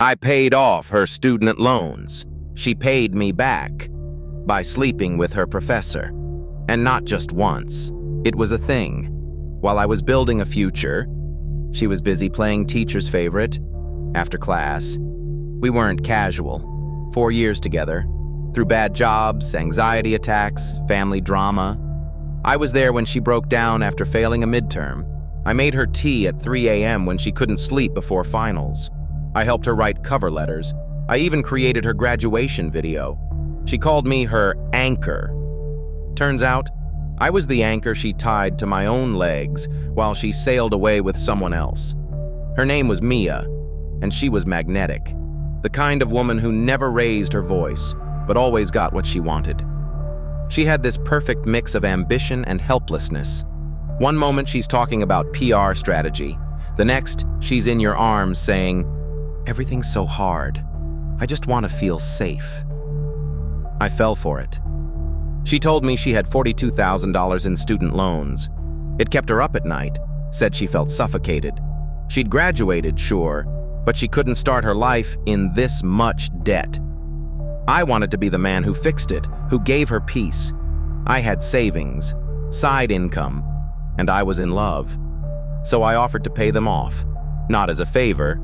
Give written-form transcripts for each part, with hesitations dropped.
I paid off her student loans. She paid me back by sleeping with her professor. And not just once. It was a thing. While I was building a future, she was busy playing teacher's favorite after class. We weren't casual. 4 years together. Through bad jobs, anxiety attacks, family drama. I was there when she broke down after failing a midterm. I made her tea at 3 a.m. when she couldn't sleep before finals. I helped her write cover letters. I even created her graduation video. She called me her anchor. Turns out, I was the anchor she tied to my own legs while she sailed away with someone else. Her name was Mia, and she was magnetic. The kind of woman who never raised her voice, but always got what she wanted. She had this perfect mix of ambition and helplessness. One moment she's talking about PR strategy. The next, she's in your arms saying, "Everything's so hard. I just want to feel safe." I fell for it. She told me she had $42,000 in student loans. It kept her up at night, said she felt suffocated. She'd graduated, sure, but she couldn't start her life in this much debt. I wanted to be the man who fixed it, who gave her peace. I had savings, side income, and I was in love. So I offered to pay them off, not as a favor,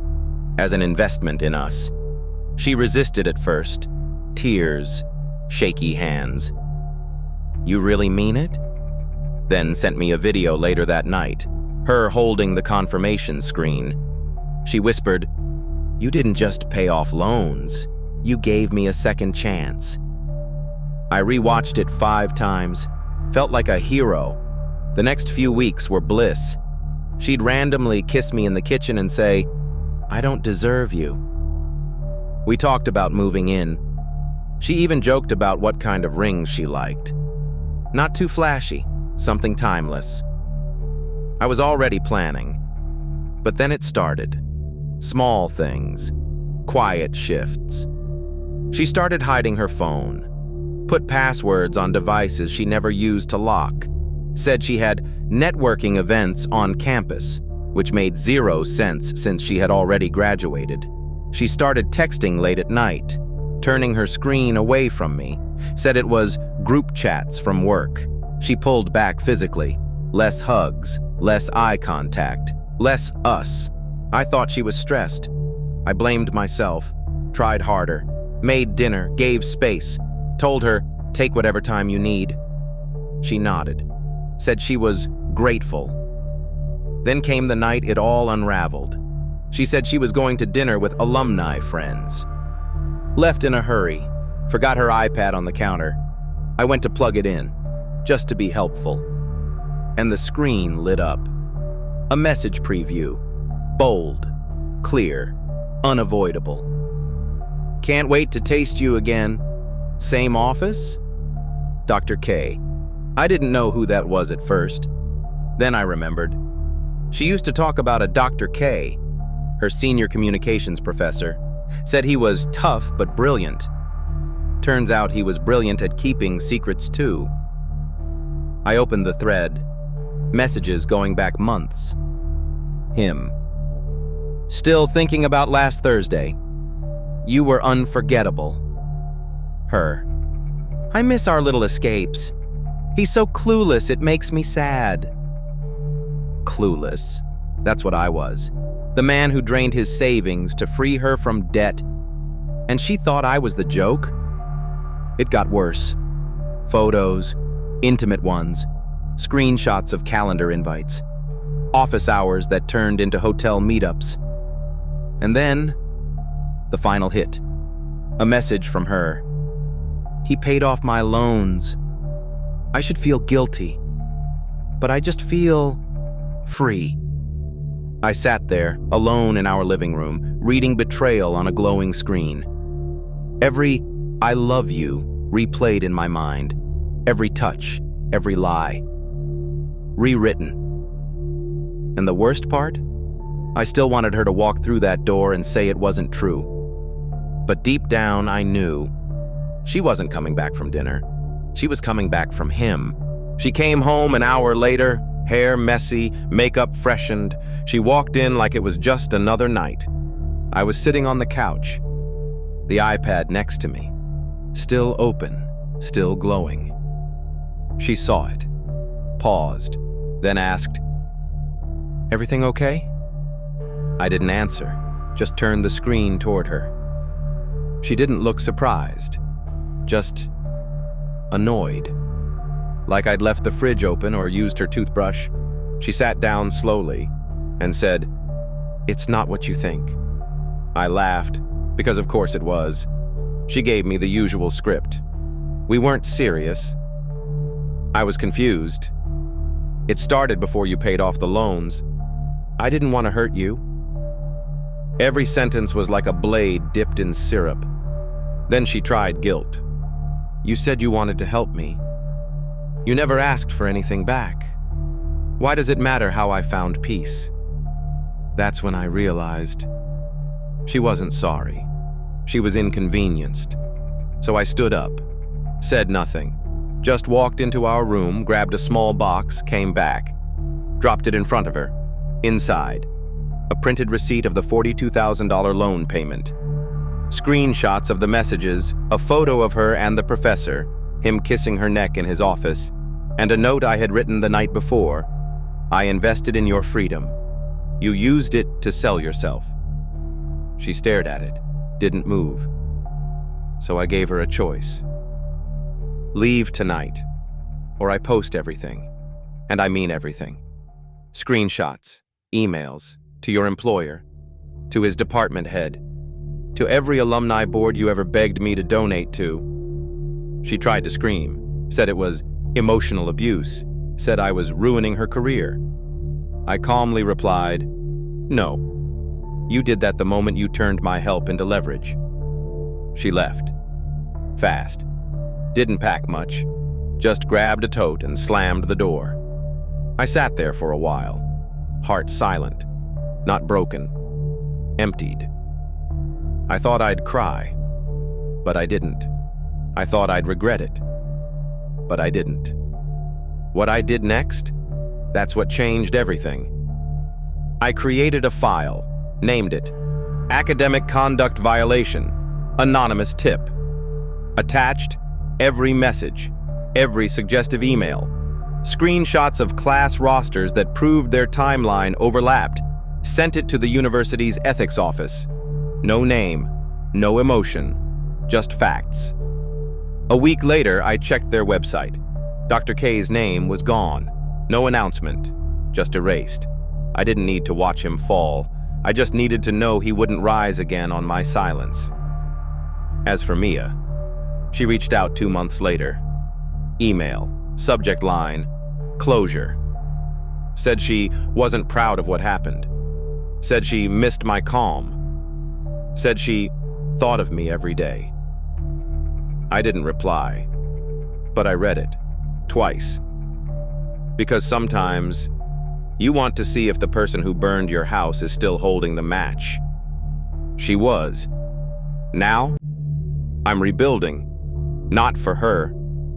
as an investment in us. She resisted at first. Tears, shaky hands. "You really mean it?" Then sent me a video later that night, her holding the confirmation screen. She whispered, "You didn't just pay off loans. You gave me a second chance." I rewatched it 5 times, felt like a hero. The next few weeks were bliss. She'd randomly kiss me in the kitchen and say, "I don't deserve you." We talked about moving in. She even joked about what kind of rings she liked. Not too flashy, something timeless. I was already planning. But then it started. Small things. Quiet shifts. She started hiding her phone. Put passwords on devices she never used to lock. Said she had networking events on campus, which made 0 sense since she had already graduated. She started texting late at night, turning her screen away from me. Said it was group chats from work. She pulled back physically. Less hugs, less eye contact, less us. I thought she was stressed. I blamed myself, tried harder, made dinner, gave space, told her, "Take whatever time you need." She nodded, said she was grateful. Then came the night it all unraveled. She said she was going to dinner with alumni friends. Left in a hurry, forgot her iPad on the counter. I went to plug it in, just to be helpful. And the screen lit up. A message preview. Bold, clear, unavoidable. "Can't wait to taste you again. Same office? Dr. K." I didn't know who that was at first. Then I remembered. She used to talk about a Dr. K, her senior communications professor. Said he was tough but brilliant. Turns out he was brilliant at keeping secrets too. I opened the thread. Messages going back months. Him. "Still thinking about last Thursday. You were unforgettable." Her. "I miss our little escapes. He's so clueless, it makes me sad." Clueless. That's what I was. The man who drained his savings to free her from debt. And she thought I was the joke? It got worse. Photos, intimate ones, screenshots of calendar invites, office hours that turned into hotel meetups. And then, the final hit. A message from her. "He paid off my loans. I should feel guilty, but I just feel free." I sat there, alone in our living room, reading Betrayal on a glowing screen. Every "I love you" replayed in my mind. Every touch, every lie. Rewritten. And the worst part? I still wanted her to walk through that door and say it wasn't true. But deep down, I knew. She wasn't coming back from dinner. She was coming back from him. She came home an hour later, hair messy, makeup freshened. She walked in like it was just another night. I was sitting on the couch, the iPad next to me, still open, still glowing. She saw it, paused, then asked, "Everything okay?" I didn't answer, just turned the screen toward her. She didn't look surprised, just annoyed. Like I'd left the fridge open or used her toothbrush. She sat down slowly and said, "It's not what you think." I laughed, because of course it was. She gave me the usual script. We weren't serious. I was confused. It started before you paid off the loans. I didn't want to hurt you. Every sentence was like a blade dipped in syrup. Then she tried guilt. You said you wanted to help me. You never asked for anything back. Why does it matter how I found peace? That's when I realized she wasn't sorry. She was inconvenienced. So I stood up, said nothing, just walked into our room, grabbed a small box, came back, dropped it in front of her. Inside, a printed receipt of the $42,000 loan payment. Screenshots of the messages, a photo of her and the professor, him kissing her neck in his office, and a note I had written the night before. I invested in your freedom. You used it to sell yourself. She stared at it, didn't move. So I gave her a choice. Leave tonight, or I post everything. And I mean everything. Screenshots, emails, to your employer, to his department head, to every alumni board you ever begged me to donate to. She tried to scream, said it was emotional abuse, said I was ruining her career. I calmly replied, "No. You did that the moment you turned my help into leverage." She left. Fast. Didn't pack much. Just grabbed a tote and slammed the door. I sat there for a while, heart silent, not broken, emptied. I thought I'd cry, but I didn't. I thought I'd regret it, but I didn't. What I did next, that's what changed everything. I created a file, named it Academic Conduct Violation, Anonymous Tip. Attached, every message, every suggestive email, screenshots of class rosters that proved their timeline overlapped, sent it to the university's ethics office. No name, no emotion, just facts. A week later, I checked their website. Dr. K's name was gone. No announcement, just erased. I didn't need to watch him fall. I just needed to know he wouldn't rise again on my silence. As for Mia, she reached out 2 months later. Email, subject line, closure. Said she wasn't proud of what happened. Said she missed my calm. Said she thought of me every day. I didn't reply, but I read it, twice. Because sometimes you want to see if the person who burned your house is still holding the match. She was. Now, I'm rebuilding. Not for her,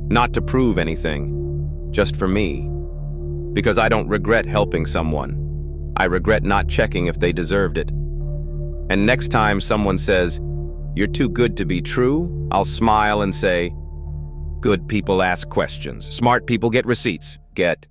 not to prove anything, just for me. Because I don't regret helping someone. I regret not checking if they deserved it. And next time someone says, "You're too good to be true," I'll smile and say, "Good people ask questions. Smart people get receipts. Get